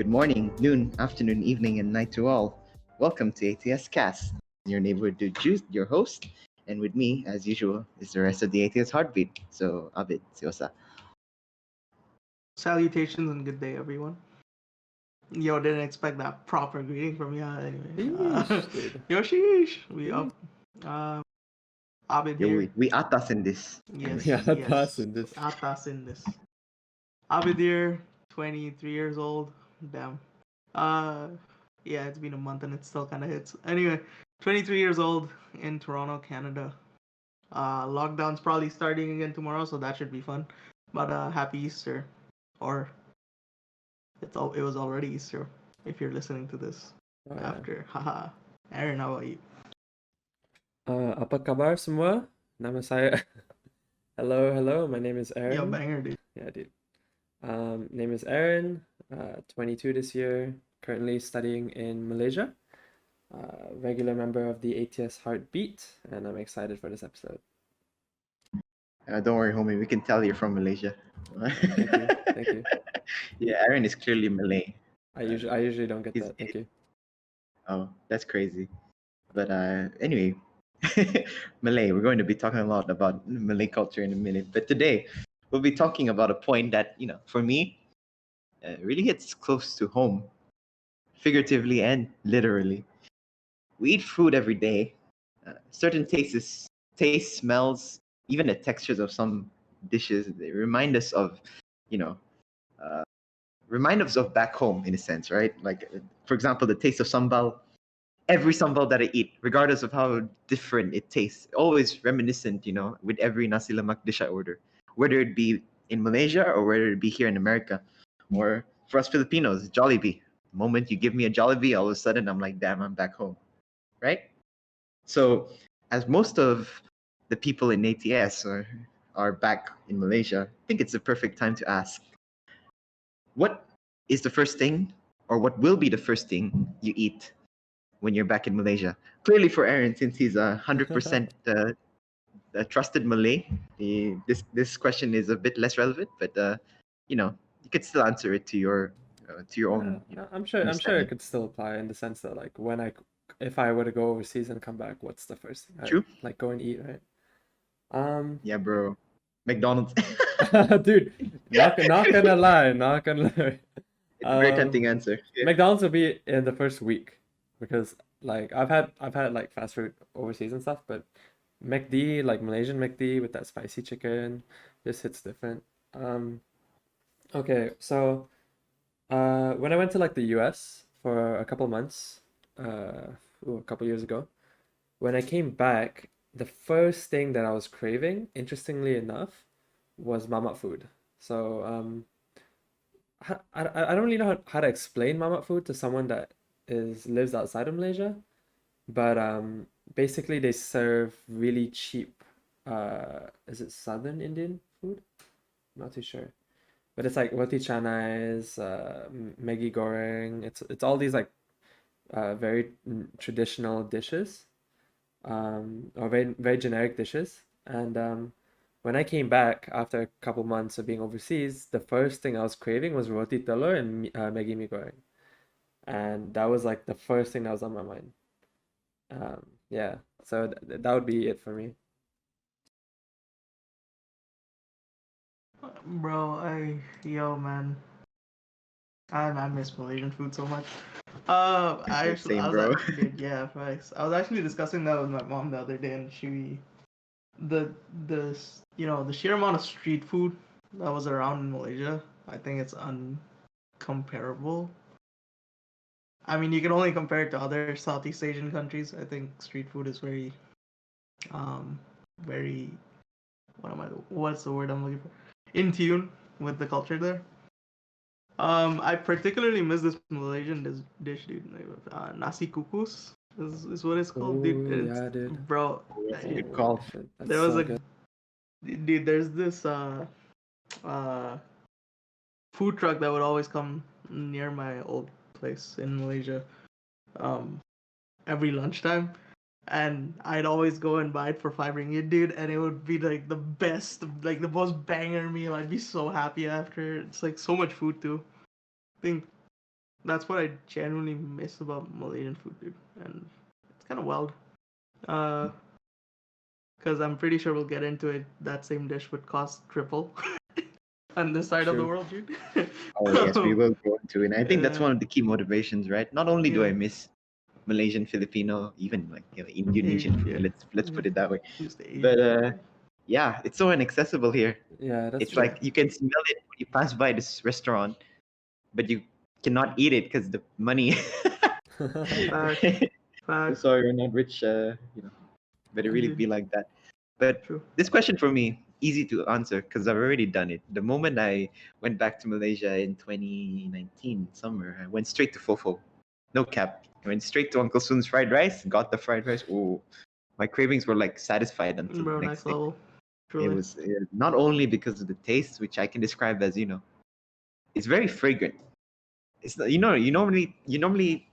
Good morning, noon, afternoon, evening, and night to all. Welcome to ATSCast, your neighborhood dude Juice, your host, and with me, as usual, is the rest of the ATS heartbeat. So, Abid, Siosa. Salutations and good day, everyone. Yo, didn't expect that proper greeting from you. Anyway, Sheesh, dude. Yoshish, we up. Uh, Abid Yeah, here. we atas in this. Yes, Yeah, that's yes. in this. Atas in this. Abid here, 23 years old. Damn. Uh, yeah, it's been a month and it still kind of hits. Anyway, 23 years old in Toronto, Canada. Lockdown's probably starting again tomorrow, so that should be fun. But happy Easter, or it was already Easter if you're listening to this Oh, yeah. after. Haha. Aaron, how about you? Apa kabar semua? Nama saya. Hello. My name is Yo, Aaron. banger, dude. Yeah, dude. Name is Aaron. 22 this year. Currently studying in Malaysia. Regular member of the ATS Heartbeat, and I'm excited for this episode. Don't worry, homie, we can tell you're from Malaysia. Thank you. Yeah, Aaron is clearly Malay. I usually don't get he's- that. Thank you. Oh, that's crazy. But anyway, Malay, we're going to be talking a lot about Malay culture in a minute. But today, we'll be talking about a point that, for me, really hits close to home, figuratively and literally. We eat food every day. Certain tastes, smells, even the textures of some dishes, they remind us of, uh, back home in a sense, right? Like, for example, the taste of sambal. Every sambal that I eat, regardless of how different it tastes, always reminiscent, with every nasi lemak dish I order, whether it be in Malaysia or whether it be here in America, or for us Filipinos, Jollibee. The moment you give me a Jollibee, all of a sudden I'm like, damn, I'm back home, right? So, as most of the people in ATS are back in Malaysia, I think it's the perfect time to ask, what is the first thing, or what will be the first thing you eat when you're back in Malaysia? Clearly, for Aaron, since he's 100% a trusted Malay, this question is a bit less relevant. But you could still answer it to your own. I'm sure it understanding. could still apply in the sense that like if I were to go overseas and come back, what's the first thing? True. Like go and eat, right? Yeah, bro. McDonald's. Dude, not gonna lie. It's a very tempting answer. Yeah. McDonald's will be in the first week because like I've had like fast food overseas and stuff, but McD, like Malaysian McD with that spicy chicken, just hits different. Okay, so when I went to like the US for a couple months, a couple years ago, when I came back, the first thing that I was craving, interestingly enough, was mamak food. So I don't really know how to explain mamak food to someone that lives outside of Malaysia, but basically they serve really cheap is it Southern Indian food? I'm not too sure. But it's like roti canais, Maggi goreng. It's all these like very traditional dishes, or very very generic dishes. And when I came back after a couple months of being overseas, the first thing I was craving was roti telur and Maggi mee goreng, and that was like the first thing that was on my mind. Yeah, so that would be it for me. Bro, yo, man. I miss Malaysian food so much. I Same, was bro. dude, yeah, facts. I was actually discussing that with my mom the other day, and the the sheer amount of street food that was around in Malaysia, I think it's uncomparable. I mean, you can only compare it to other Southeast Asian countries. I think street food is very, what's the word I'm looking for? In tune with the culture there. I particularly miss this Malaysian dish, dude. Nasi kukus is what it's called, dude. Oh yeah, dude. Bro, That's a Oh good call. shit, that's there was so a good. dude. There's this uh food truck that would always come near my old place in Malaysia. Um, every lunchtime, and I'd always go and buy it for 5 ringgit, dude, and it would be like the best, like the most banger meal. I'd be so happy after. It's like so much food too. I think That's what I genuinely miss about Malaysian food, dude. And it's kind of wild. Because I'm pretty sure we'll get into it. That same dish would cost triple on this side of the True. world, dude. Oh yes, we will go into it. And I think that's one Uh, of the key motivations, right? Not only do yeah. I miss Malaysian, Filipino, even like Indonesian food. Yeah. Let's put it that way. Just the But Asian. yeah, it's so inaccessible here. Yeah, that's It's true. like you can smell it when you pass by this restaurant, but you cannot eat it because the money. Facts. Sorry, we're not rich. But it really Indeed. be like that. But True. this question for me, easy to answer because I've already done it. The moment I went back to Malaysia in 2019 summer, I went straight to Fofo. No cap. I went straight to Uncle Soon's fried rice, got the fried rice. Oh, my cravings were like satisfied until Bro, the next next day. level. It Truly. was not only because of the taste, which I can describe as, it's very fragrant. It's you normally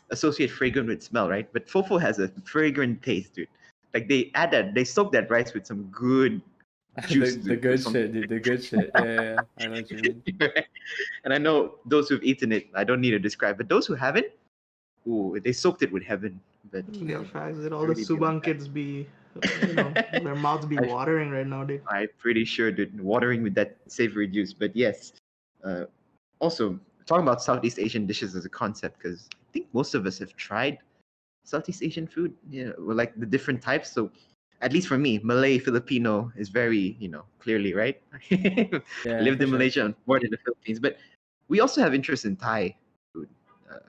associate fragrant with smell, right? But Fofo has a fragrant taste, dude. Like they soak that rice with some good juice, The dude, or good something. shit, dude. The good shit. Yeah. I know what you mean. And I know those who've eaten it, I don't need to describe, but those who haven't, ooh, they soaked it with heaven. But Yeah, facts. Did all it the really be like Subang kids be, their mouths be I, watering right now, dude. I'm pretty sure, dude, watering with that savory juice. But yes, uh, also talking about Southeast Asian dishes as a concept, because I think most of us have tried Southeast Asian food, well, like the different types. So, at least for me, Malay, Filipino is very, clearly, right? Yeah, Lived for in sure. Malaysia and born in the Philippines, but we also have interest in Thai food,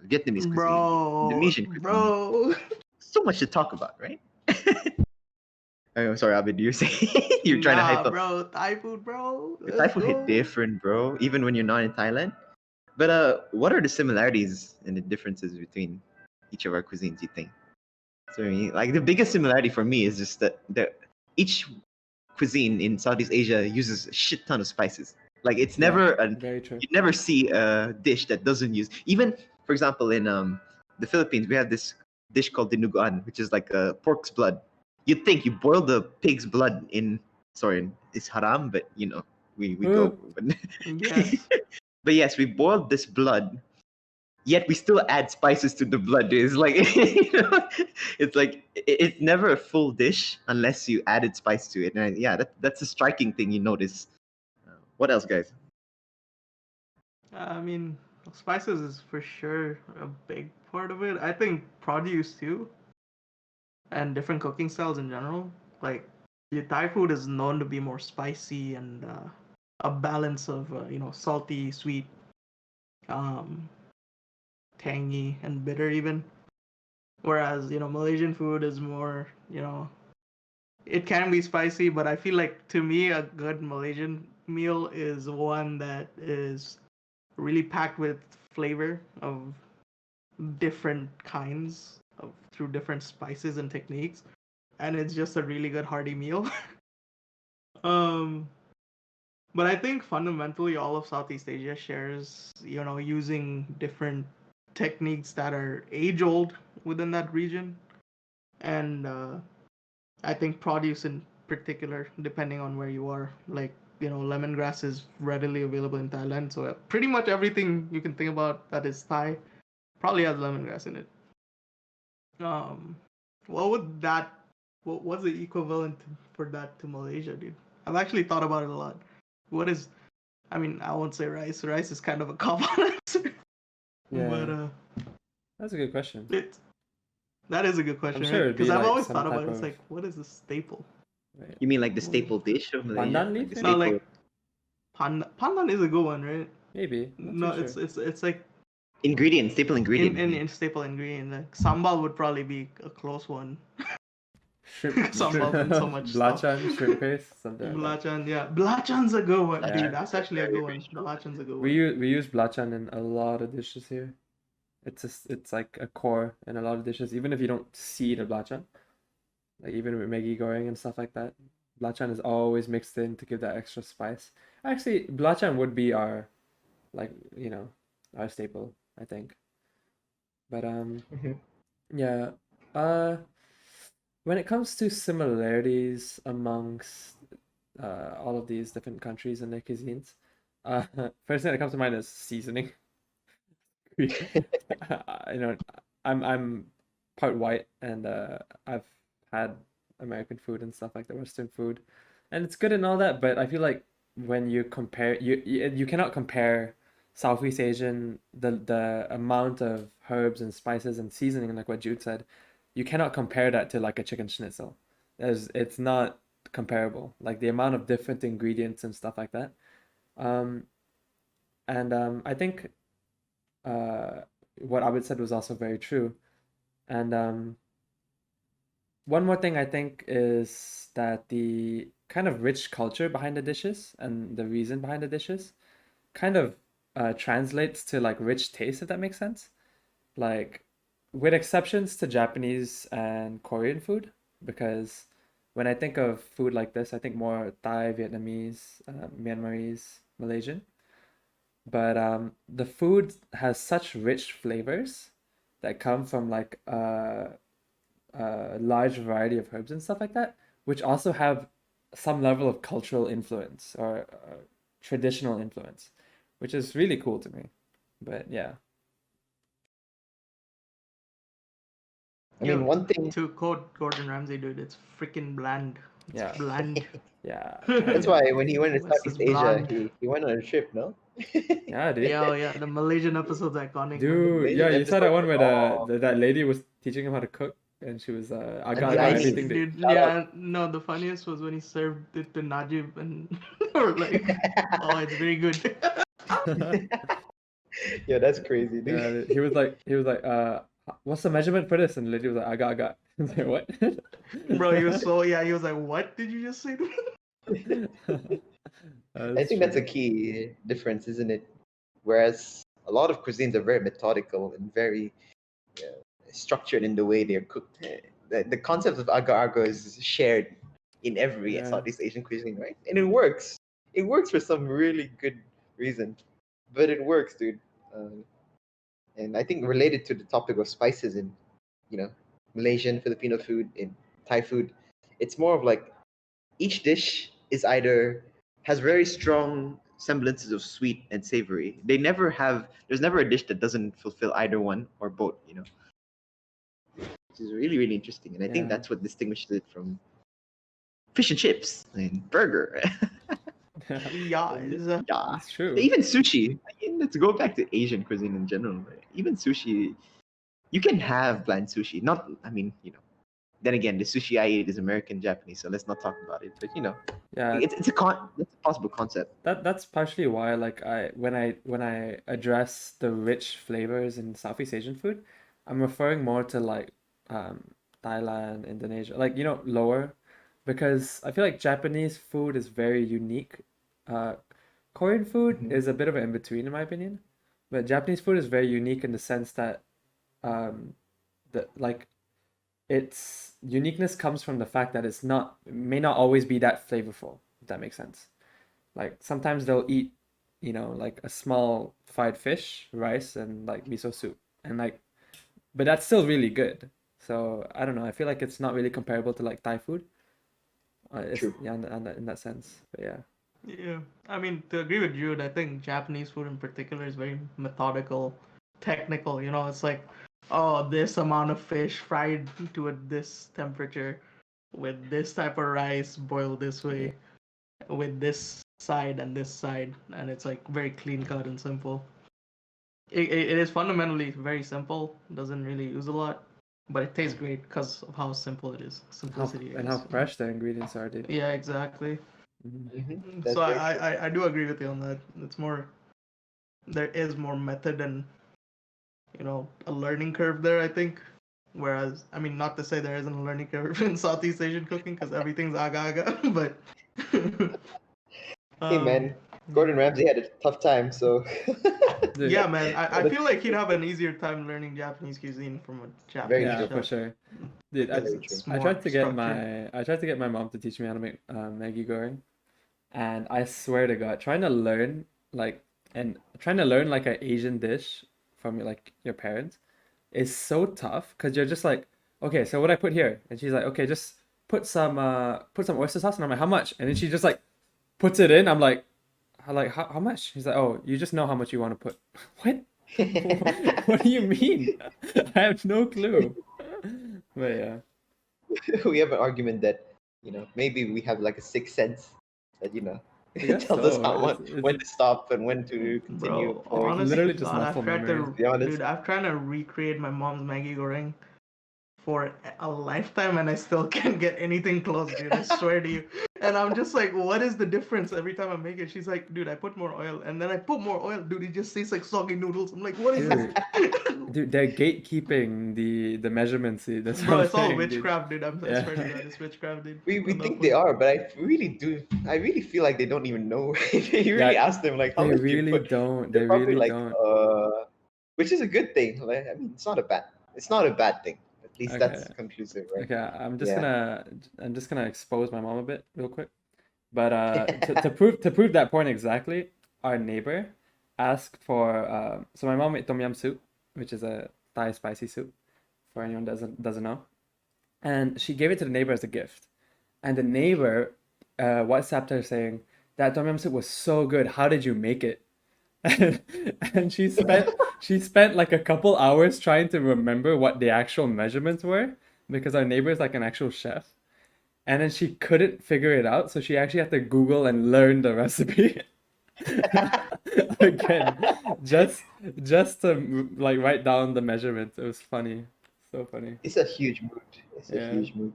Vietnamese cuisine, Indonesian cuisine. Bro. So much to talk about, right? Oh, sorry, Abid, you're saying you're trying to hype Nah, up. bro. Thai food, bro. The Thai Let's food hit go. different, bro, even when you're not in Thailand. But what are the similarities and the differences between each of our cuisines, you think? So like the biggest similarity for me is just that each cuisine in Southeast Asia uses a shit ton of spices. Like it's Yeah, never very true. you never see a dish that doesn't use. Even for example, in the Philippines, we have this dish called dinuguan, which is like a pork's blood. You'd think you boil the pig's blood in. Sorry, it's haram, but we go. Yes. But yes, we boiled this blood, yet we still add spices to the blood. It's like it's like it's never a full dish unless you added spice to it. And yeah, that's a striking thing you notice. What else, guys? I mean, spices is for sure a big part of it. I think produce too, and different cooking styles in general. Like, the Thai food is known to be more spicy and a balance of salty, sweet, um, tangy, and bitter even. Whereas Malaysian food is more it can be spicy, but I feel like to me a good Malaysian meal is one that is really packed with flavor of different kinds of through different spices and techniques, and it's just a really good hearty meal. um but I think fundamentally all of Southeast Asia shares using different techniques that are age old within that region, and I think produce in particular, depending on where you are, like lemongrass is readily available in Thailand, so pretty much everything you can think about that is Thai probably has lemongrass in it. Um, what would that? What's the equivalent for that to Malaysia, dude? I've actually thought about it a lot. What is? I mean, I won't say rice. Rice is kind of a cop out answer, but Yeah, that's a good question. it that is a good I'm question, sure right? it'd Because be I've like always some thought about type it. It's of like, what is a staple? right. You mean like the staple dish of Malaysia, Pandan like leaf, the maybe? No, staple like pandan is a good one, right? Maybe. Not No, too sure. it's like staple ingredient? You mean? in staple ingredient. Like sambal would probably be a close one. Shrimp, Sambal's in so much stuff. belacan, shrimp paste, something like that. Belacan, yeah, belacan's a good one, Yeah. dude. That's actually a good one. Belacan's a good one. We use belacan in a lot of dishes here. It's like a core in a lot of dishes, even if you don't see the belacan. Like even with Maggi goreng and stuff like that, belacan is always mixed in to give that extra spice. Actually, belacan would be our like our staple, I think. But Mhm. yeah. Uh, when it comes to similarities amongst all of these different countries and their cuisines, first thing that comes to mind is seasoning. You know, I'm part white, and I've had American food and stuff like the Western food, and it's good and all that. But I feel like when you compare, you cannot compare Southeast Asian, the amount of herbs and spices and seasoning, like what Jude said, you cannot compare that to like a chicken schnitzel. It's not comparable. Like the amount of different ingredients and stuff like that. Um, and I think uh, what Abid said was also very true. And one more thing I think is that the kind of rich culture behind the dishes and the reason behind the dishes kind of translates to like rich taste, if that makes sense. Like, with exceptions to Japanese and Korean food, because when I think of food like this, I think more Thai, Vietnamese, Myanmarese, Malaysian. But the food has such rich flavors that come from like a large variety of herbs and stuff like that, which also have some level of cultural influence or traditional influence, which is really cool to me. But yeah, I mean, Yo, one thing. to quote Gordon Ramsay, dude, it's freaking bland. It's yeah, bland. yeah, That's yeah, why when he went to West is Southeast Asia, bland. he went on a trip, no? yeah, dude. Yeah, yeah, the Malaysian episode's iconic, man. The Dude, yeah, Malaysian you saw that episode one was where all that lady was teaching him how to cook, and she was and the aga Chinese. everything that. Dude, Shout out. yeah, no, the funniest was when he served it to Najib and or like, oh, it's very good. Yeah, that's crazy, dude. Yeah, he was like, what's the measurement for this? And the lady was like, aga. I was like, what? Bro, he was so, yeah, he was like, what did you just say to me? I That's think that's a true. key difference, isn't it? Whereas a lot of cuisines are very methodical and very structured in the way they're cooked. The concept of agar-agar is shared in every Yeah, Southeast Asian cuisine, right? And it works. It works for some really good reason, but it works, dude. And I think related to the topic of spices in, you know, Malaysian, Filipino food, in Thai food, it's more of like each dish is either has very strong semblances of sweet and savory. There's never a dish that doesn't fulfill either one or both, which is really, really interesting. And I think yeah. that's what distinguishes it from fish and chips and burger. Yeah, And it's, yeah, It's true. even sushi. I mean, let's go back to Asian cuisine in general. Right? Even sushi, you can have bland sushi. Not, I mean, then again, the sushi I eat is American Japanese, so let's not talk about it. But Yeah, it's a possible concept. that's partially why like when I address the rich flavors in Southeast Asian food, I'm referring more to like um Thailand, Indonesia, like lower, because I feel like Japanese food is very unique. Uh Korean food Mhm. is a bit of an in-between in my opinion, but Japanese food is very unique in the sense that um the like its uniqueness comes from the fact that it may not always be that flavorful, if that makes sense. Like sometimes they'll eat, like a small fried fish, rice, and like miso soup, and like, but that's still really good. So I don't know. I feel like it's not really comparable to like Thai food. It's True. yeah, in that sense. But yeah, yeah. I mean, to agree with Jude, I think Japanese food in particular is very methodical, technical. It's like, oh, this amount of fish fried to this temperature, with this type of rice boiled this yeah, way, with this side, and it's like very clean cut and simple. It is fundamentally very simple. Doesn't really use a lot, but it tastes great because of how simple it is. Simplicity, I and how guess. fresh the ingredients are, dude. Yeah, exactly. That's So very true. I do agree with you on that. It's more there is more method and a learning curve there. I think. Whereas I mean, not to say there isn't a learning curve in Southeast Asian cooking because everything's aga aga, but Hey um, man, yeah. Gordon Ramsay had a tough time, so Dude, Yeah, man. I that's feel like he'd have an easier time learning Japanese cuisine from a very Japanese yeah, true. for chef sure. Dude, because Very true. it's more structured. I tried to get my mom to teach me how to make Maggi goreng. And I swear to God, trying to learn like an Asian dish from like your parents is so tough because you're just like, okay, so what I put here? And she's like, okay, just put some oyster sauce. And I'm like, how much? And then she just like puts it in. I'm like, how much? She's like, oh, you just know how much you want to put. What? What do you mean? I have no clue. But yeah. We have an argument that maybe we have like a sixth sense that I guess tells us so. how much when to stop and when to continue Bro, forward. honest Literally to just God, muscle I've tried memory. to, To be honest, dude, I've tried to recreate my mom's Maggie goreng for a lifetime and I still can't get anything close, dude. I swear to you. And I'm just like, what is the difference every time I make it? She's like, dude, I put more oil. And then I put more oil, dude, it just tastes like soggy noodles. I'm like, what is this? Dude, they're gatekeeping the measurements. See, that's Bro, what I'm it's all saying, dude. witchcraft, dude. I Yeah. swear to God, it's witchcraft, dude. we I'm not think they playing. are, but I really feel like they don't even know. You really Yeah, ask them like, how they much do you really put? don't. They They're probably really like, don't. which is a good thing. Like, I mean, it's not a bad thing. At least Okay. that's conclusive, right? Okay, I'm just Yeah. gonna expose my mom a bit real quick. But to prove that point exactly, our neighbor asked for so my mom made tom yum soup, which is a Thai spicy soup, for anyone doesn't know. And she gave it to the neighbor as a gift. And the neighbor WhatsApped her saying, that tom yum soup was so good. How did you make it? And she spent like a couple hours trying to remember what the actual measurements were because our neighbor is like an actual chef. And then she couldn't figure it out, so she actually had to Google and learn the recipe again, just just to like write down the measurements. It was funny, so funny. It's a huge mood. It's a Yeah. huge mood.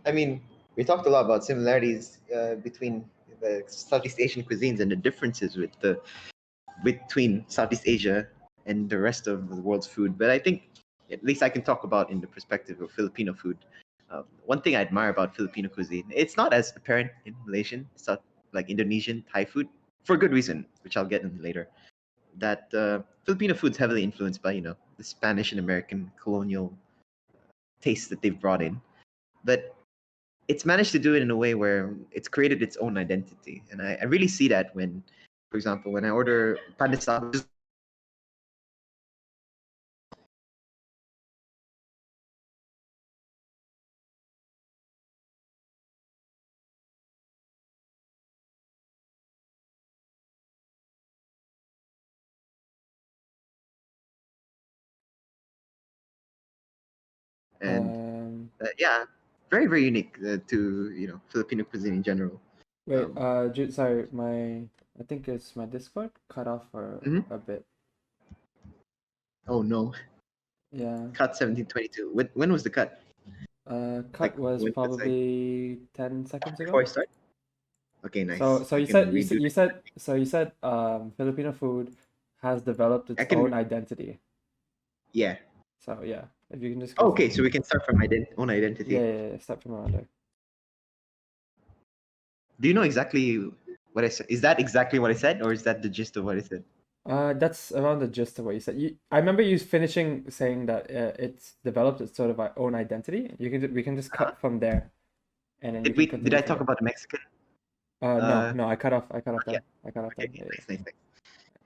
I mean, we talked a lot about similarities between the Southeast Asian cuisines and the differences between Southeast Asia and the rest of the world's food. But I think at least I can talk about in the perspective of Filipino food. One thing I admire about Filipino cuisine, it's not as apparent in Malaysian. It's not like Indonesian Thai food for good reason, which I'll get in later. That Filipino food's heavily influenced by the Spanish and American colonial tastes that they've brought in, but it's managed to do it in a way where it's created its own identity, and I really see that when, for example, when I order pandesal, and yeah, very very unique to Filipino cuisine in general. Wait, Um, sorry, I think it's my Discord cut off for mhm. a bit. Oh no, Yeah. cut 1722. When was the cut? Cut was When was like probably 10 seconds before ago. I start? Okay, So nice. so I you can said you said redo. you said so you said Filipino food has developed I its own can identity. yeah. So yeah, if you can just Oh, okay, continue. so we can start from own Yeah, identity. yeah, yeah, start from around there. Do you know exactly what I said? Is that exactly what I said, or is that the gist of what I said? That's around the gist of what you said. I remember you finishing saying that it's developed its sort of own identity. We can just Uh-huh. cut from there, and then you Did can we? Did continue I from talk there. about the Mexican? No, Uh, no, I cut off yeah. there. I cut off there. Okay. Yeah, yeah. Nice, nice, nice.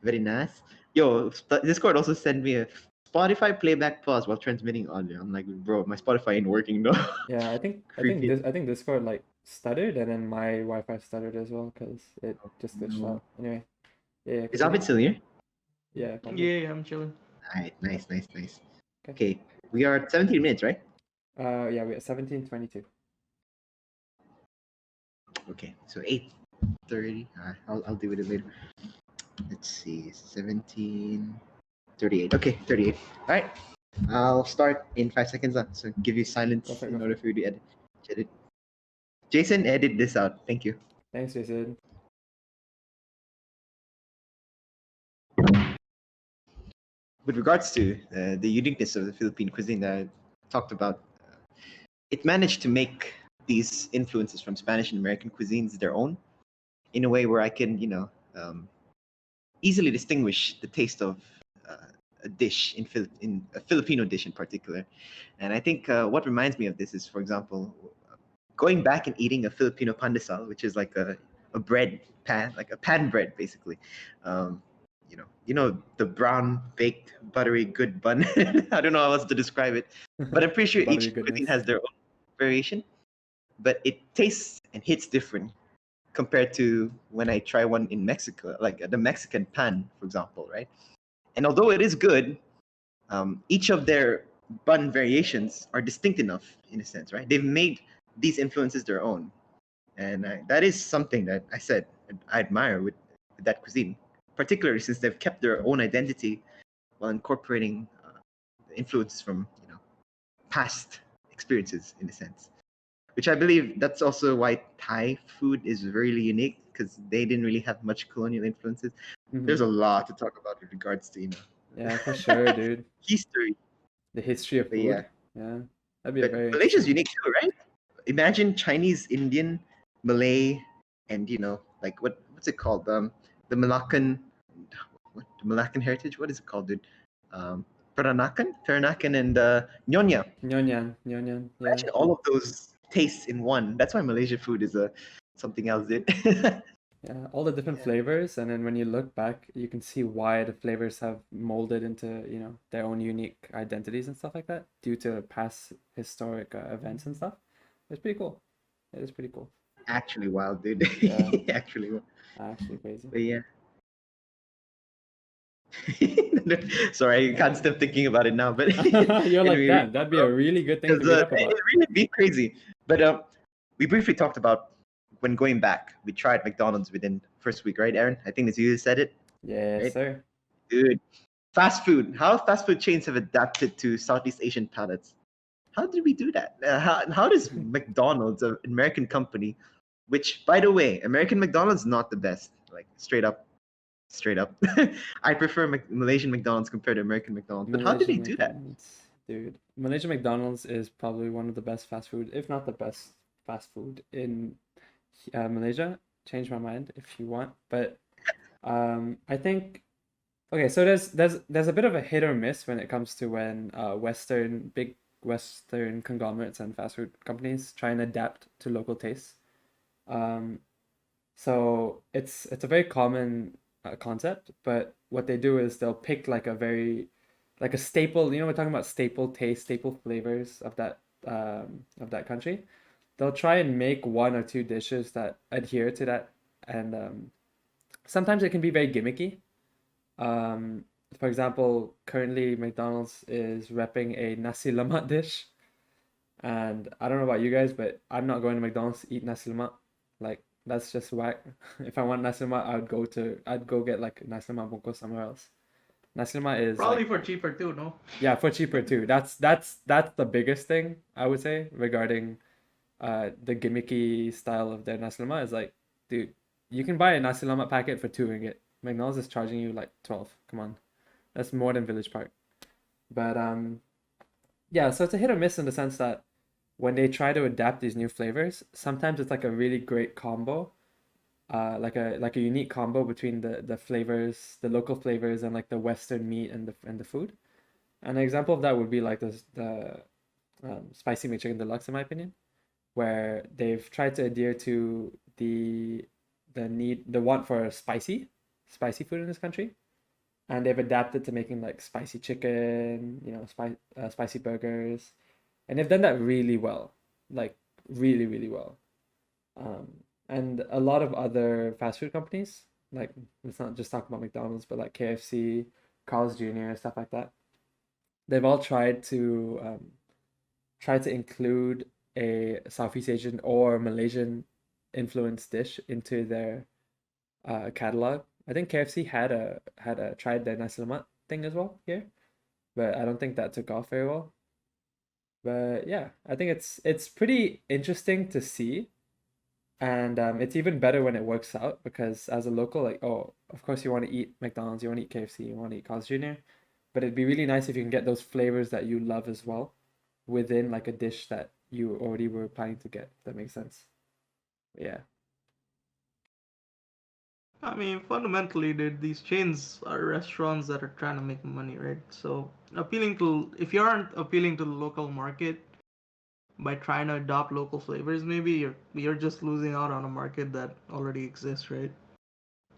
Very nice. Yo, Discord also sent me a Spotify playback pause while transmitting audio. I'm like, bro, my Spotify ain't working though. Yeah, Creepy. I think Discord like stuttered, and then my Wi-Fi stuttered as well because it just glitched No. out. Anyway, yeah, Is continue. Abid still here? Yeah, probably. Yeah, I'm chilling. Alright, nice, nice, nice. Okay. Okay, we are at 17 minutes, right? Yeah, we at 17:22. Okay, so 8:30. I'll deal with it later. Let's see, 17:38. Okay, 38. All right, I'll start in 5 seconds. So give you silence Go for it, in go for order it. for you to edit. Jason, edit this out. Thank you. Thanks, Jason. With regards to the uniqueness of the Philippine cuisine that I talked about, it managed to make these influences from Spanish and American cuisines their own in a way where I can, easily distinguish the taste of a dish in a Filipino dish in particular. And I think what reminds me of this is, for example, going back and eating a Filipino pandesal, which is like a bread pan, like a pan bread basically. Um, the brown baked buttery good bun. I don't know how else to describe it, but I'm pretty sure Buttery each cuisine goodness. has their own variation, but it tastes and hits different compared to when I try one in Mexico, like the Mexican pan, for example, right? And although it is good, each of their bun variations are distinct enough in a sense, right? They've made these influences their own, and that is something that I said I admire with that cuisine, particularly since they've kept their own identity while incorporating influences from past experiences in a sense. Which I believe that's also why Thai food is really unique because they didn't really have much colonial influences. There's a lot to talk about with regards to Yeah, for sure, dude. history. The history of But food. yeah, Yeah, that'd be a but very Malaysia's interesting. unique too, right? Imagine Chinese, Indian, Malay, and like what's it called? The the Malaccan heritage. What is it called, dude? Peranakan, and Nyonya. Nyonya, Nyonya, yeah. Imagine all of those tastes in one. That's why Malaysia food is a something else, dude. Yeah, all the different Yeah. flavors, and then when you look back, you can see why the flavors have molded into, their own unique identities and stuff like that due to past historic events and stuff. It's pretty cool. It is pretty cool. Actually wild, dude. Yeah. Actually wild. Actually crazy. But yeah. Sorry, I can't stop thinking about it now. But You're like, anyway, damn, that'd be a really good thing to read up it about. really be crazy. But we briefly talked about when going back. We tried McDonald's within first week, right, Aaron? I think it's you who said it, Yes, right? sir. Dude, fast food. How fast food chains have adapted to Southeast Asian palates. How did we do that? How does McDonald's, an American company, which, by the way, American McDonald's not the best. Like straight up. I prefer Malaysian McDonald's compared to American McDonald's. But how did they Malaysian do that? McDonald's, dude. Malaysian McDonald's is probably one of the best fast food, if not the best fast food in Malaysia. Change my mind if you want, but I think okay. So there's a bit of a hit or miss when it comes to when big Western conglomerates and fast food companies try and adapt to local tastes. Um, so it's a very common concept, but what they do is they'll pick like a staple. We're talking about staple taste, staple flavors of that country. They'll try and make one or two dishes that adhere to that, and sometimes it can be very gimmicky. For example, currently McDonald's is repping a nasi lemak dish, and I don't know about you guys, but I'm not going to McDonald's to eat nasi lemak. Like that's just whack. If I want nasi lemak, I'd go get like nasi lemak bungkus somewhere else. Nasi lemak is Probably like, for cheaper too, no? yeah, for cheaper too. That's the biggest thing I would say regarding the gimmicky style of their nasi lemak is like, dude, you can buy a nasi lemak packet for 2 ringgit. McDonald's is charging you like 12. Come on, that's more than Village Park. But yeah, so it's a hit or miss in the sense that when they try to adapt these new flavors, sometimes it's like a really great combo, like a unique combo between the flavors, the local flavors, and like the Western meat and the food. And an example of that would be like the spicy McChicken deluxe, in my opinion, where they've tried to adhere to the want for spicy food in this country, and they've adapted to making like spicy chicken, spicy burgers, and they've done that really well, like really really well. Um, and a lot of other fast food companies, like let's not just talk about McDonald's, but like KFC, Carl's Jr., stuff like that. They've all tried to include a Southeast Asian or Malaysian influenced dish into their catalog. I think KFC had a tried their nasi lemak thing as well here, but I don't think that took off very well. But yeah, I think it's pretty interesting to see, and it's even better when it works out because as a local, like, oh, of course you want to eat McDonald's, you want to eat KFC, you want to eat Carl's Jr., but it'd be really nice if you can get those flavors that you love as well within like a dish that you already were planning to get. If that makes sense. Yeah. I mean, fundamentally, dude, these chains are restaurants that are trying to make money, right? So, if you aren't appealing to the local market by trying to adopt local flavors, maybe you're just losing out on a market that already exists, right?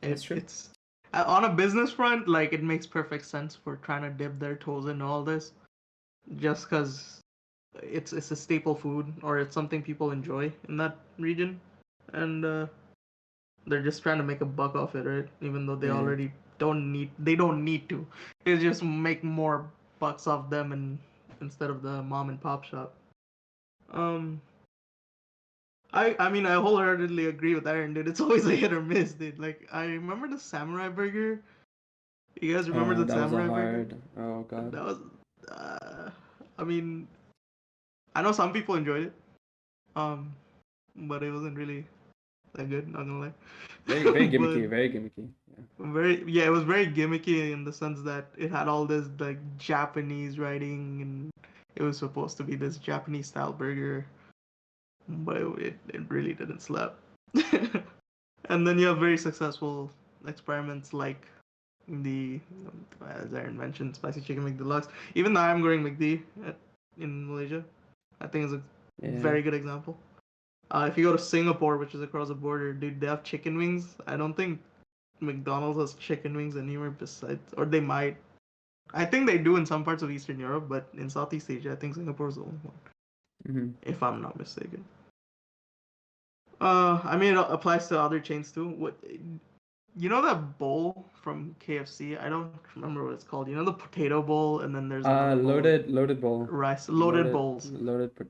That's true. It's on a business front, like it makes perfect sense for trying to dip their toes in all this, just because it's a staple food or it's something people enjoy in that region, and They're just trying to make a buck off it, right? Even though they Yeah. already don't need to. They just make more bucks off them and instead of the mom and pop shop. Um, I mean I wholeheartedly agree with Aaron, dude. It's always a hit or miss, dude. Like I remember the samurai burger. You guys remember the That was a samurai burger? hard. Oh God. That was, I mean, I know some people enjoyed it, um, but it wasn't really that good. Not gonna lie. Very But gimmicky. Very gimmicky. yeah, it was very gimmicky in the sense that it had all this like Japanese writing and it was supposed to be this Japanese style burger, but it really didn't slap. And then you have very successful experiments like the, as Aaron mentioned, spicy chicken McDeluxe. Even though I'm going McD in Malaysia, I think it's a Yeah. very good example. If you go to Singapore, which is across the border, dude, they have chicken wings. I don't think McDonald's has chicken wings anywhere besides, or they might. I think they do in some parts of Eastern Europe, but in Southeast Asia, I think Singapore is the only one, Mm-hmm. if I'm not mistaken. I mean, it applies to other chains too. What, you know that bowl from KFC? I don't remember what it's called. You know the potato bowl, and then there's another bowl with Loaded bowl. rice, loaded bowls.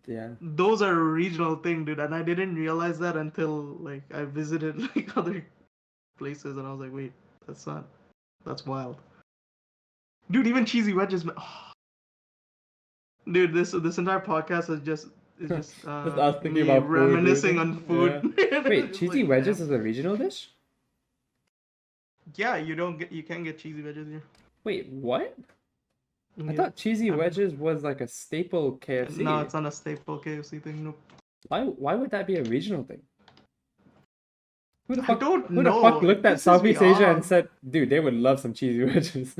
Yeah. Those are a regional thing, dude, and I didn't realize that until like I visited like other places, and I was like, wait, that's wild. Dude, even cheesy wedges. Oh. Dude, this entire podcast is just Just us thinking me about food, reminiscing dude. on food. Wait, It's cheesy like, wedges damn. is a regional dish? Yeah, you can't get cheesy wedges here. Wait, what? I Yeah. thought cheesy I'm- wedges was like a staple KFC. No, it's not a staple KFC thing. Nope. Why would that be a regional thing? Who the I fuck don't who the know. fuck looked at It pisses me Southeast Asia and off. said, dude, they would love some cheesy wedges?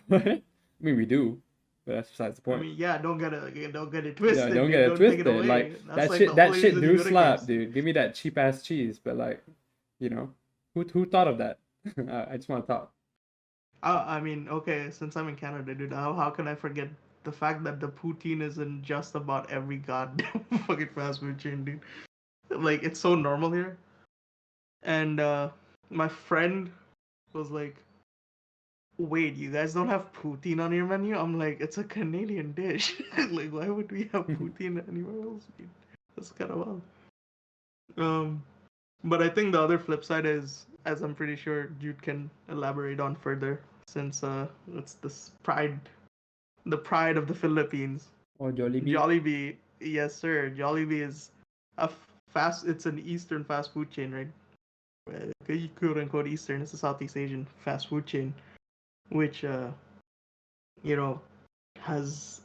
What? I mean, we do, but that's besides the I point. mean, yeah, don't get it twisted. Yeah, don't dude. get it Don't take it twisted. away. Like That's like the that only shit reason do you go to slap, KFC. dude. Give me that cheap ass cheese, but like, you know, who thought of that? I just want to talk. I mean, okay, since I'm in Canada, dude, how can I forget the fact that the poutine is in just about every goddamn fucking fast food chain, dude? Like, it's so normal here. And my friend was like, wait, you guys don't have poutine on your menu? I'm like, it's a Canadian dish. Like, why would we have poutine anywhere else, dude? That's kind of wild. But I think the other flip side is, as I'm pretty sure Jude can elaborate on further, since it's this the pride of the Philippines. Or Jollibee. Jollibee, yes sir. Jollibee is it's an Eastern fast food chain, right? Quote unquote Eastern. It's a Southeast Asian fast food chain, which you know, has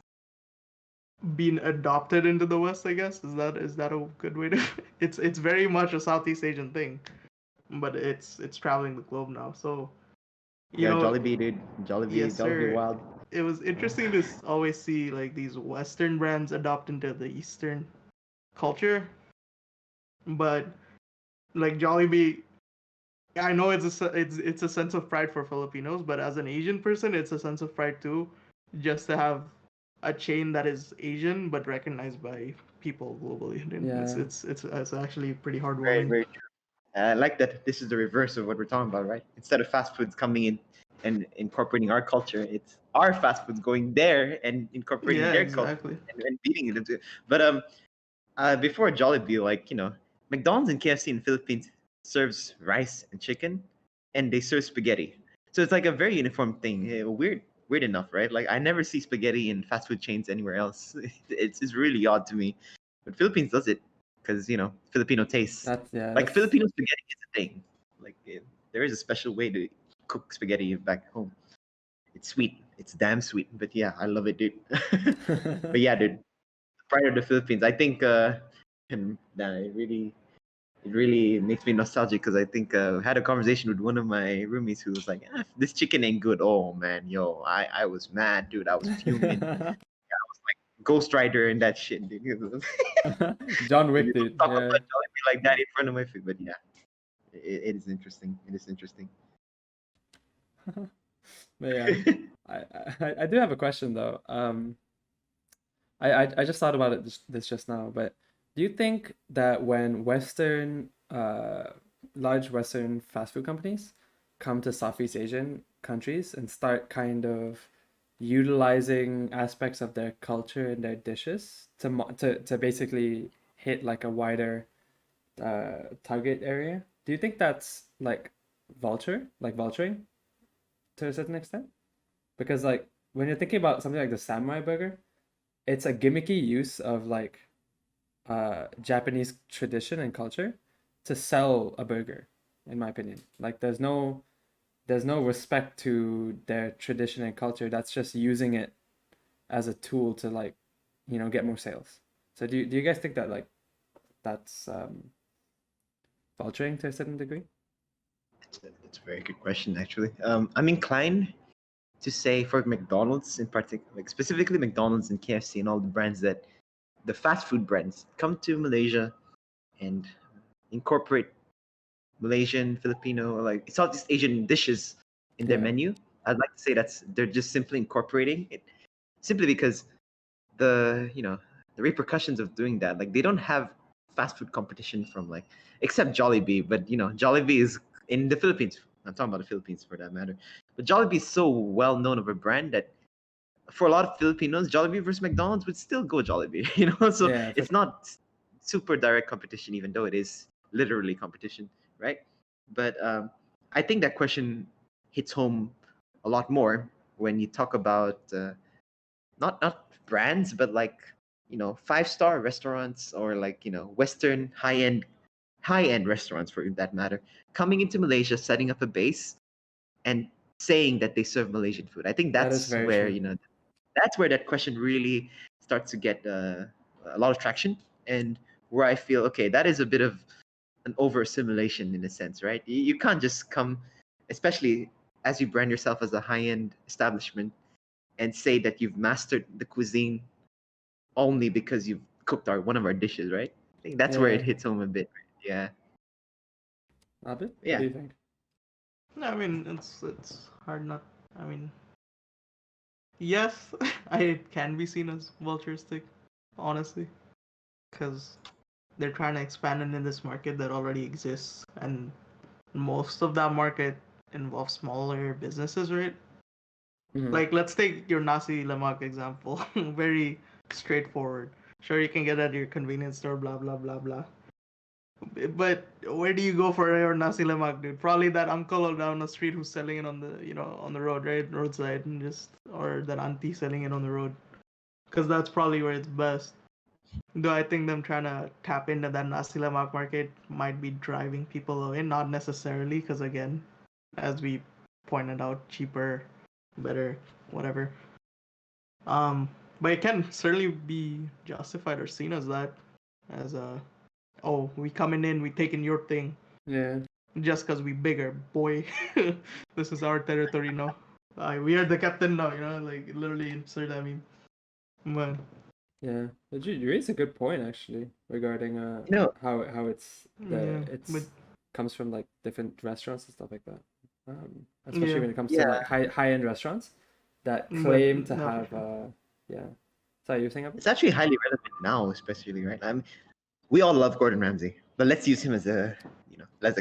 been adopted into the West. I guess is that a good way to? It's very much a Southeast Asian thing, but it's traveling the globe now. So you Yeah, know, Jollibee, dude. yes Jollibee sir. Wild. It was interesting to always see like these Western brands adopt into the Eastern culture, but like Jollibee, I know it's a sense of pride for Filipinos, but as an Asian person, it's a sense of pride too, just to have a chain that is Asian but recognized by people globally. And Yeah. It's actually pretty Very, heartwarming. very true. I like that this is the reverse of what we're talking about, right? Instead of fast foods coming in and incorporating our culture, it's our fast foods going there and incorporating Yeah, their culture exactly. and beating it into. But before Jollibee, like McDonald's and KFC in the Philippines serves rice and chicken, and they serve spaghetti. So it's like a very uniform thing. Weird enough, right? Like I never see spaghetti in fast food chains anywhere else. It's really odd to me, but Philippines does it because Filipino tastes. Like That's Filipino spaghetti is a thing. Like there is a special way to cook spaghetti back home. It's sweet. It's damn sweet. But yeah, I love it, dude. But yeah, dude, pride of the Philippines. I think and it really makes me nostalgic because I think I had a conversation with one of my roomies who was like, "This chicken ain't good." Oh man, yo, I was mad, dude. I was fuming. Ghost Rider and that shit, dude. John Wick, You don't dude. talk Yeah. about Jollibee like that in front of my face, but yeah, it is interesting. It is interesting. But yeah, I do have a question though. I just thought about it this just now, but do you think that when Western large Western fast food companies come to Southeast Asian countries and start kind of utilizing aspects of their culture in their dishes to basically hit like a wider target area. Do you think that's like vulturing to a certain extent? Because like when you're thinking about something like the samurai burger, it's a gimmicky use of like Japanese tradition and culture to sell a burger, in my opinion. Like there's no respect to their tradition and culture. That's just using it as a tool to like, get more sales. So do you guys think that like that's vulturing to a certain degree? That's a very good question, actually. I'm inclined to say for McDonald's in particular, like specifically McDonald's and KFC and all the brands that the fast food brands come to Malaysia and incorporate Malaysian, Filipino, or like Southeast Asian dishes in their Yeah. menu. I'd like to say they're just simply incorporating it, simply because the repercussions of doing that, like they don't have fast food competition from like except Jollibee, but Jollibee is in the Philippines. I'm talking about the Philippines for that matter. But Jollibee is so well known of a brand that for a lot of Filipinos, Jollibee versus McDonald's would still go Jollibee, So Yeah, it's not super direct competition, even though it is literally competition, right? But I think that question hits home a lot more when you talk about not brands, but like 5-star restaurants or like Western high end restaurants for that matter, coming into Malaysia, setting up a base, and saying that they serve Malaysian food. I think that is that's very where true. that's where that question really starts to get a lot of traction, and where I feel okay, that is a bit of an over assimilation in a sense, right? You can't just come, especially as you brand yourself as a high end establishment, and say that you've mastered the cuisine only because you've cooked one of our dishes, right? I think that's where it Yeah. hits home a bit. Yeah, Abid, what yeah. do you think? I mean, it's hard not. I mean, yes, it can be seen as vulturistic, honestly, because they're trying to expand in this market that already exists, and most of that market involves smaller businesses, right? Mm-hmm. Like, let's take your nasi lemak example. Very straightforward. Sure, you can get at your convenience store, blah blah blah blah. But where do you go for your nasi lemak, dude? Probably that uncle down the street who's selling it on the on the road, right, roadside, and just or that auntie selling it on the road, because that's probably where it's best. Though I think them trying to tap into that nasi lemak market might be driving people away, not necessarily, because again, as we pointed out, cheaper, better, whatever. But it can certainly be justified or seen as that, as a oh, we coming in, we taking your thing Yeah. just because we bigger, boy. This is our territory now. We are the captain now, like literally insert that meme. But Yeah. But you raised a good point actually regarding You know, how yeah, but comes from like different restaurants and stuff like that. Especially yeah, when it comes to yeah, like high end restaurants that but claim to no, for have sure. yeah. Sorry, you're saying Abid? it's actually highly relevant now, especially right. We all love Gordon Ramsay, but let's use him as a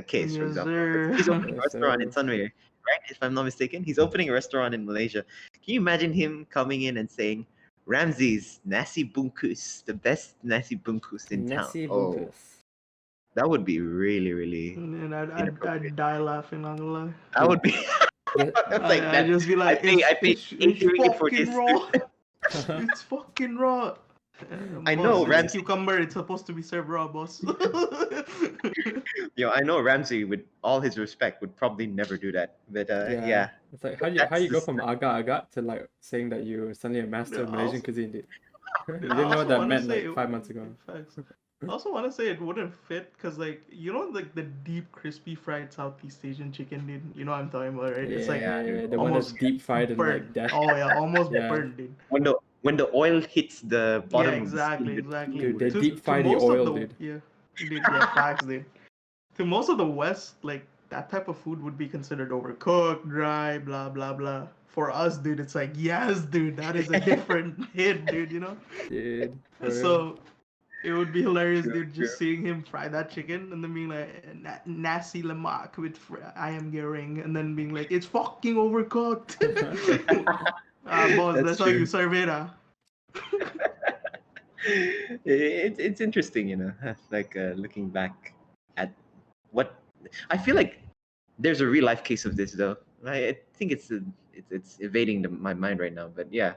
case, for Yes, example. sir. He's opening a Yes, restaurant in sir. Sunway, right? If I'm not mistaken, he's opening a restaurant in Malaysia. Can you imagine him coming in and saying, "Ramsay's nasi bungkus, the best nasi bungkus in town"? Nasi Oh, bungkus. that would be really, really And I'd inappropriate. die laughing, not gonna lie. That Dude, would be the it's like I'd that. just be I like, pay, I paid it's hearing it for fucking this. raw. It's fucking raw. I Boss, know it's Ramsay. cucumber. It's supposed to be served raw, boss. I know Ramsay, with all his respect, would probably never do that. But yeah. yeah, It's like how that's you the go from agak-agak to like saying that you're suddenly a master of I Malaysian also, cuisine, dude. You I didn't know what also that want to meant say, like 5 months ago. facts. I also want to say it wouldn't fit because, like, like the deep, crispy fried Southeast Asian chicken, dude. You know what I'm talking about, right? It's like yeah, I Yeah, know. the one that's almost deep fried in burnt. like death. Oh yeah, almost Yeah. burnt, dude. When the oil hits the Yeah, bottom of the skin, exactly, exactly. Dude, they that's deep To fry the most of oil, the dude. yeah, dude, yeah, facts, dude. To most of the West, like that type of food would be considered overcooked, dry, blah blah blah. For us, dude, it's like yes, dude, that is a different hit, dude. Dude, for real. So It would be hilarious, True, dude, true. just seeing him fry that chicken and then being like, nasi lemak with ayam goreng, and then being like, it's fucking overcooked. Boss, That's that's how you true. serve it, It's interesting, like looking back at what I feel like. There's a real life case of this though. I think it's evading my mind right now. But yeah,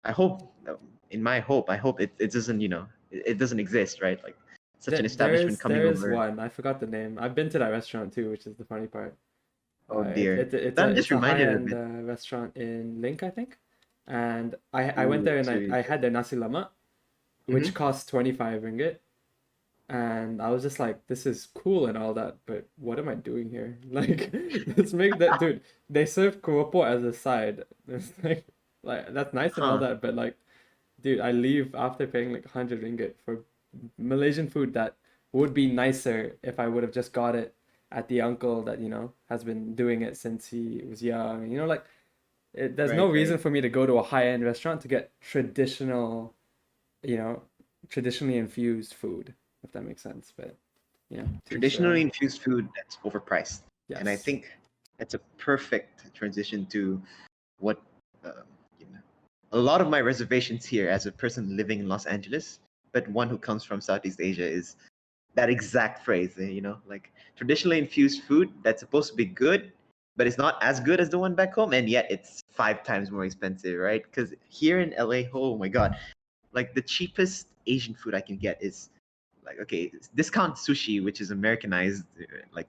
I hope I hope it doesn't it doesn't exist, right? Like such an establishment coming There is over. one. I forgot the name. I've been to that restaurant too, which is the funny part. Oh dear, I'm just It's a reminded of high-end it. restaurant in Link, I think. And I went Ooh, there and that's really I good. had their nasi lemak, which Hmm. cost 25 ringgit. And I was just like, this is cool and all that, but what am I doing here? Like, let's make that, dude. They serve keropok as a side. It's like that's nice and all Huh? that, but like, dude, I leave after paying like 100 ringgit for Malaysian food that would be nicer if I would have just got it at the uncle that, has been doing it since he was young. Like, there's no Right, reason right. for me to go to a high-end restaurant to get you know, traditionally infused food, if that makes sense. But, to each their Traditionally own. infused food that's overpriced, and I Yes. think that's a perfect transition to what um, you know. A lot of my reservations here, as a person living in Los Angeles, but one who comes from Southeast Asia, is that exact phrase. Like traditionally infused food that's supposed to be good, but it's not as good as the one back home, and yet it's 5 times more expensive, right? Because here in LA, oh my god, like the cheapest Asian food I can get is like, okay, discount sushi, which is Americanized, like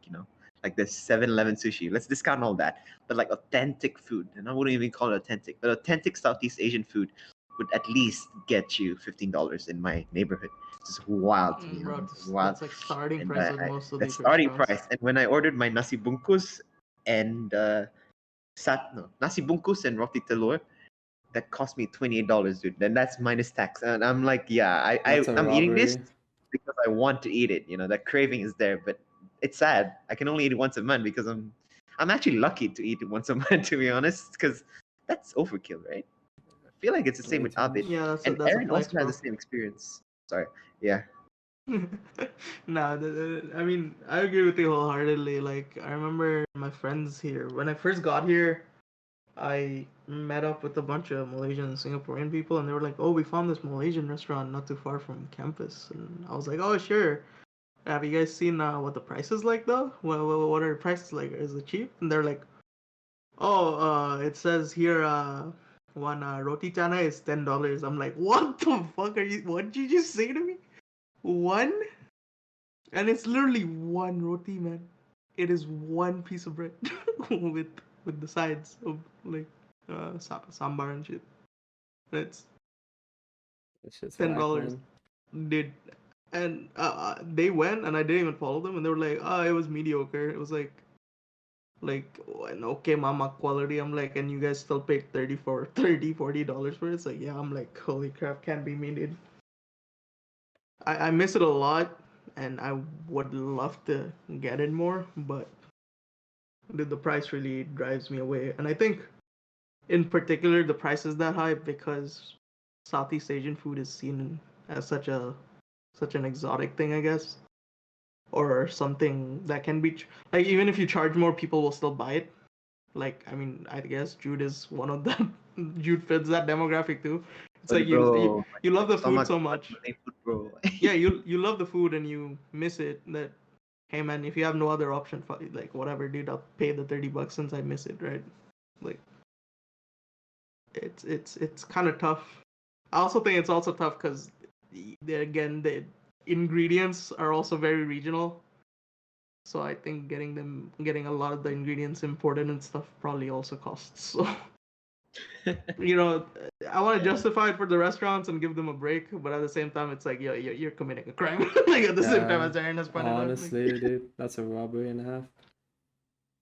like the 7-Eleven sushi. Let's discount all that, but like authentic food, and I wouldn't even call it authentic, but authentic Southeast Asian food would at least get you $15 in my neighborhood. It's just wild to me, bro. it's wild. That's like starting And price with most of that's these starting restaurants. price. And when I ordered my nasi bungkus and no, nasi bungkus and roti telur, that cost me $28, dude. Then that's minus tax. And I'm like, yeah, That's a I'm eating this robbery. because I want to eat it. That craving is there, but it's sad. I can only eat it once a month because I'm actually lucky to eat it once a month, to be honest, because that's overkill, right? I feel like it's the same Way with too Abid. much. Yeah, And that's a Aaron flex, also has the bro. same experience. Sorry. Yeah. Nah, I mean, I agree with you wholeheartedly. Like, I remember my friends here. When I first got here, I met up with a bunch of Malaysian and Singaporean people, and they were like, "Oh, we found this Malaysian restaurant not too far from campus." And I was like, "Oh, sure. Have you guys seen what the price is like, though? What are the prices like? Is it cheap?" And they're like, "Oh, it says here, one roti canai is $10." I'm like, "What the fuck are you? What did you just say to me? One?" And it's literally one roti, man. It is one piece of bread with the sides of like sambar and shit. And it's That shit's ten whack, dollars. man. Did and they went and I didn't even follow them and they were like, "Oh, it was mediocre." It was like an okay mama quality. I'm like, and you guys still paid 40 dollars for it. It's like, yeah. I'm like, holy crap, can't be me, dude. I miss it a lot, and I would love to get it more, but the price really drives me away. And I think, in particular, the price is that high because Southeast Asian food is seen as such an exotic thing, I guess, or something that can be like even if you charge more, people will still buy it. Like, I mean, I guess Jude is one of them. Jude fits that demographic too. It's But like bro, you love the food stomach so want much. Malay food, bro. Yeah, you love the food and you miss it. That, hey man, if you have no other option, like whatever, dude, I'll pay the $30 since I miss it, right? Like, it's kind of tough. I also think it's also tough because again the ingredients are also very regional. So I think getting a lot of the ingredients imported and stuff probably also costs. So you know, I want to Yeah. justify it for the restaurants and give them a break, but at the same time, it's like, you're committing a crime. Like at the same time Yeah, as Aaron has pointed out, like, honestly, dude, that's a robbery and a half.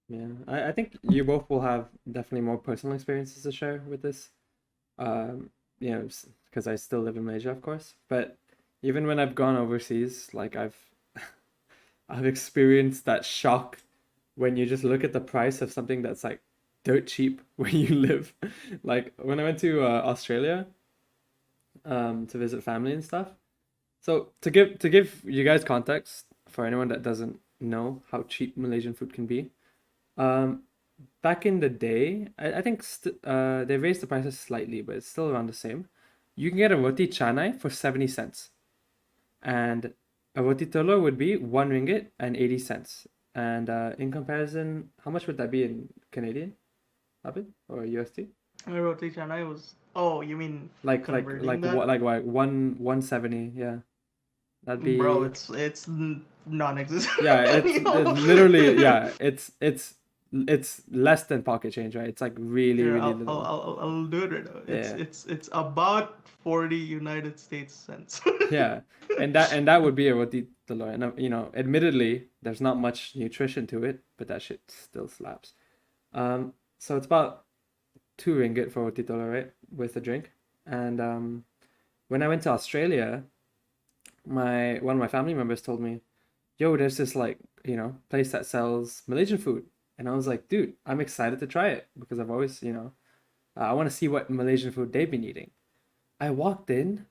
Yeah, I think you both will have definitely more personal experiences to share with this. Um, because I still live in Malaysia, of course. But even when I've gone overseas, like I've experienced that shock when you just look at the price of something that's like dirt cheap where you live. Like when I went to Australia, to visit family and stuff, So to give you guys context for anyone that doesn't know how cheap Malaysian food can be, um, back in the day, I think they raised the prices slightly, but it's still around the same. You can get a roti canai for 70 cents, and a roti telur would be 1 ringgit and 80 cents. And in comparison, how much would that be in Canadian, Abid, or USD? Roti canai was. Oh, you mean converting that? What, like 170, yeah. That'd Bro, be, it's non-existent. yeah, it's literally, yeah, it's less than pocket change, right? It's like really, Here, really I'll, little. I'll do it right now. Yeah. It's about 40 United States cents. Yeah, and that would be a roti telur, and admittedly, there's not much nutrition to it, but that shit still slaps. So it's about 2 ringgit for roti telur, right, with a drink. And when I went to Australia, one of my family members told me, "Yo, there's this like place that sells Malaysian food," and I was like, "Dude, I'm excited to try it because I've always I want to see what Malaysian food they've been eating." I walked in,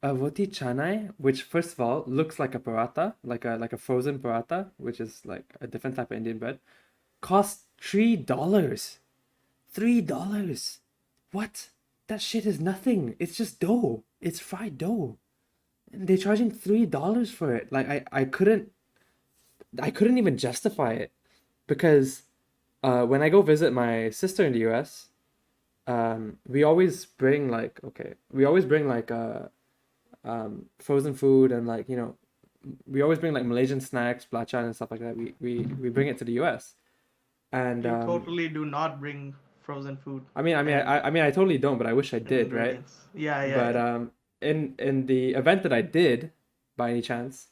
a roti canai, which first of all looks like a paratha, like a frozen paratha, which is like a different type of Indian bread, cost $3. $3. What? That shit is nothing. It's just dough. It's fried dough. And they're charging $3 for it. Like I couldn't even justify it because when I go visit my sister in the US, we always bring frozen food, and we always bring like Malaysian snacks, belacan and stuff like that. We bring it to the US. And You totally do not bring frozen food I totally don't, but I wish I and did, right? ingredients. Yeah, But yeah. in the event that I did, by any chance,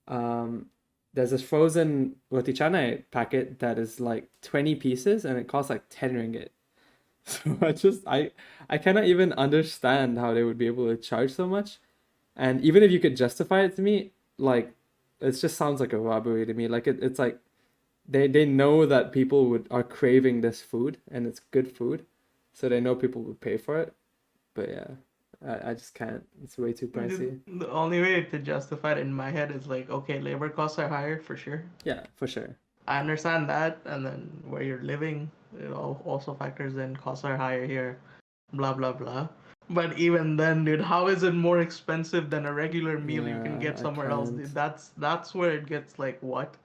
there's this frozen roti canai packet that is like 20 pieces and it costs like 10 ringgit. So I cannot even understand how they would be able to charge so much. And even if you could justify it to me, like it just sounds like a robbery to me. Like it's like they know that people are craving this food and it's good food, so they know people would pay for it. But yeah, I just can't. It's way too pricey. The only way to justify it in my head is like, okay, labor costs are higher for sure. Yeah, for sure. I understand that, and then where you're living, it also factors in. Costs are higher here, blah blah blah. But even then, dude, how is it more expensive than a regular meal you can Yeah, get I somewhere else? can't. Dude, that's where it gets like what?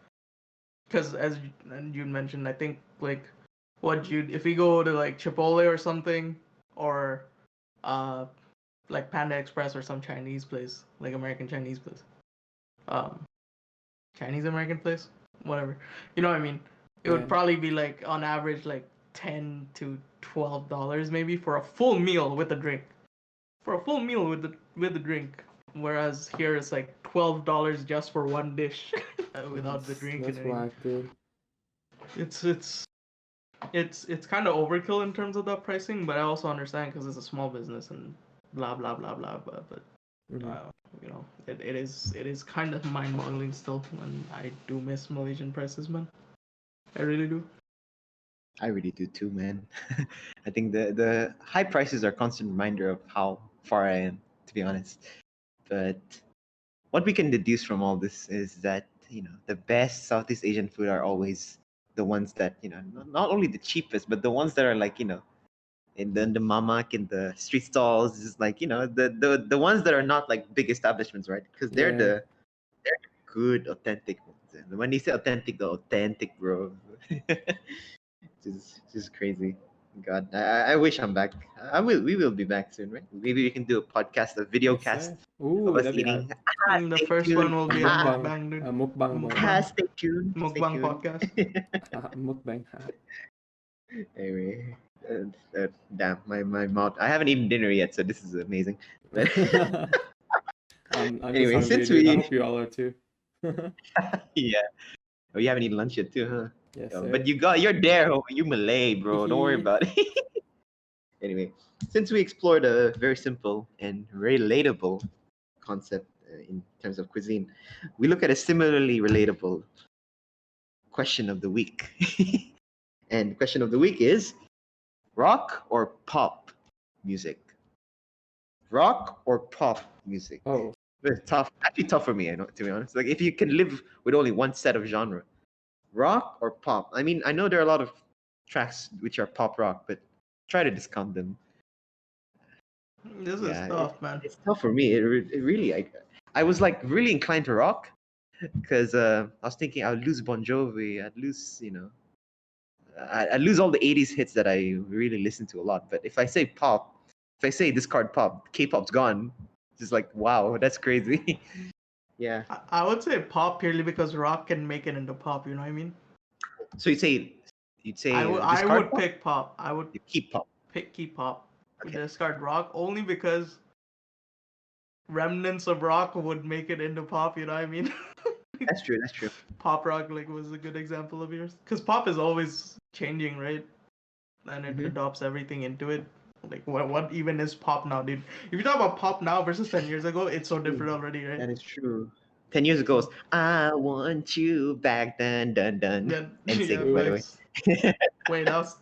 Because and you mentioned, I think like what you if we go to like Chipotle or something, or uh like Panda Express or some Chinese place, like American Chinese place, um Chinese American place, whatever. You know what I mean? It would Yeah. probably be like on average like $10 to $12 maybe for a full meal with a drink. For a full meal with the drink. Whereas here it's like $12 just for one dish without the drink and That's anything. whack, dude. It's kind of overkill in terms of that pricing, but I also understand because it's a small business and blah blah blah blah. But Mhm. it is kind of mind-boggling still, and I do miss Malaysian prices, man. I really do. I really do too, man. I think the high prices are a constant reminder of how far I am, to be honest. But what we can deduce from all this is that the best Southeast Asian food are always the ones that not only the cheapest, but the ones that are like in the mamak in the street stalls, is like the ones that are not like big establishments, right? Because Yeah. they're the good authentic ones. And when you say authentic, the authentic, bro. Just crazy. God, I wish I'm back. We will be back soon, right? Maybe we can do a podcast, a video Yes, cast sir. Ooh, of us that'd be eating. The Stay first one tuned. will a be a mukbang, mukbang, dude. a mukbang boy. Mukbang. Stay tuned. Stay Mukbang tuned. podcast. Mukbang. Anyway, damn, my mouth. I haven't eaten dinner yet, so this is amazing. But I'm just anyway, hungry, since dude. I we hope you all are too. yeah, oh, you haven't eaten lunch yet too, huh? Yes, But sir. you're there. You Malay, bro. Don't worry about it. Anyway, since we explored a very simple and relatable concept in terms of cuisine, we look at a similarly relatable question of the week. And the question of the week is rock or pop music? Rock or pop music? Oh, It's tough. Actually, tough for me. I know, to be honest. Like, if you can live with only one set of genre, rock or pop. I mean, I know there are a lot of tracks which are pop rock, but try to discount them. This is Yeah, tough, man. it's tough for me. It really, I was like really inclined to rock because I was thinking I'd lose Bon Jovi, I'd lose, I'd lose all the 80s hits that I really listened to a lot. But if I say pop, if I say discard pop, K-pop's gone. It's just like, wow, that's crazy. Yeah. I would say pop purely because rock can make it into pop. You know what I mean? So you'd say I discard would pop? pick pop. I would You keep pop. keep pop. Okay. Discard rock only because remnants of rock would make it into pop. You know what I mean? That's true. That's true. Pop rock was a good example of yours because pop is always changing, right? And it Mhm. adopts everything into it. Like what even is pop now, dude? If you talk about pop now versus 10 years ago, it's so different already, right? That is true. 10 years ago, I want you back, dun dun dun. Then NSYNC, by the way. wait, that was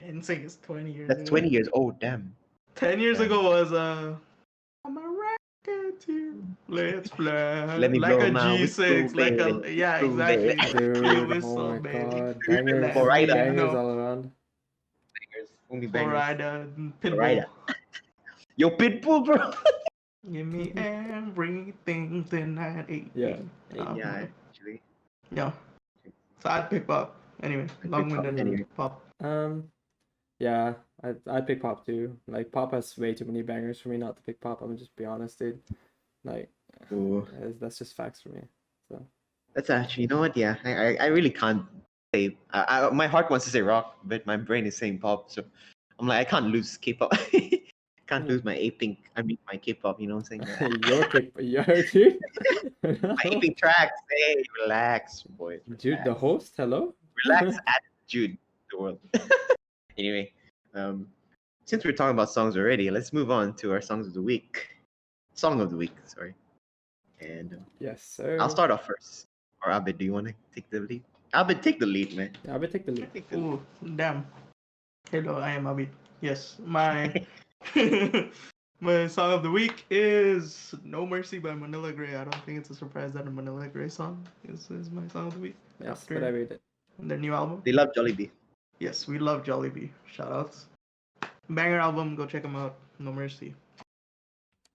NSYNC is 20 years That's ago. 20 years. Oh, damn. 10 years Damn. ago was I'm a racketeer. Let's fly Let me like blow a my G6, whistle, like baby. yeah, Whistle, exactly. baby. Your Dude, whistle, oh my baby. god. Let Bangers, me Florida. bangers know. all around. Only bangers. Florida, Pitbull. Florida. Yo, Pitbull, bro. Give me everything tonight. Yeah. Yeah, actually. Yeah. So I'd pick pop. Anyway, pick long-winded pop anyway. pop. Yeah, I pick pop too. Like pop has way too many bangers for me not to pick pop. I'm gonna just be honest, dude. Like, Ooh. that's just facts for me. So That's actually, you know what? Yeah, I really can't say. My heart wants to say rock, but my brain is saying pop. So I'm like, I can't lose K-pop. Can't lose my A-Pink. I mean, my K-pop. You know what I'm saying? your kick, your dude. My A-Pink tracks. Hey, relax, boys. Dude, the Relax. host. Hello. Relax, attitude, the world. Anyway, since we're talking about songs already, let's move on to our songs of the week. Song of the week, sorry. And Yes, sir. I'll start off first. Or Abid, do you want to take the lead? Abid, take the lead, man. Yeah, I will take the lead. Take the lead. Ooh, damn. Hello, I am Abid. Yes, my my song of the week is "No Mercy" by Manila Grey. I don't think it's a surprise that a Manila Grey song is my song of the week. Yes, after but I read it. their new album. They love Jollibee. Yes, we love Jollibee. Shoutouts. Banger album, go check them out. No Mercy.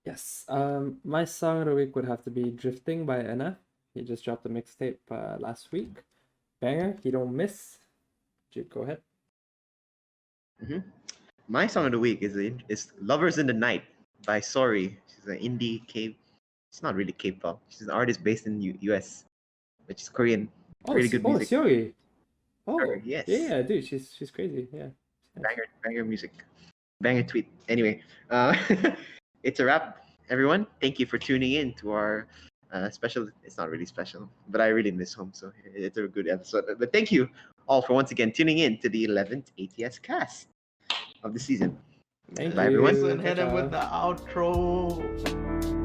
Yes. My song of the week would have to be "Drifting" by Enna. He just dropped a mixtape last week. Banger. You don't miss. Jude, go ahead. My song of the week is "Lovers in the Night" by Sorry. She's an indie K. It's not really K-pop. She's an artist based in US, which is Korean. Oh, Really good music. Seori. Oh, Sorry, yes. yeah, dude, she's crazy. Yeah. Banger music. Banger tweet. Anyway, it's a wrap, everyone. Thank you for tuning in to our special. It's not really special, but I really miss home, so it's a good episode. But thank you all for once again tuning in to the 11th ATSCast of the season. Thank Bye, you. everyone. Listen, hit him Ta-ta. with the outro.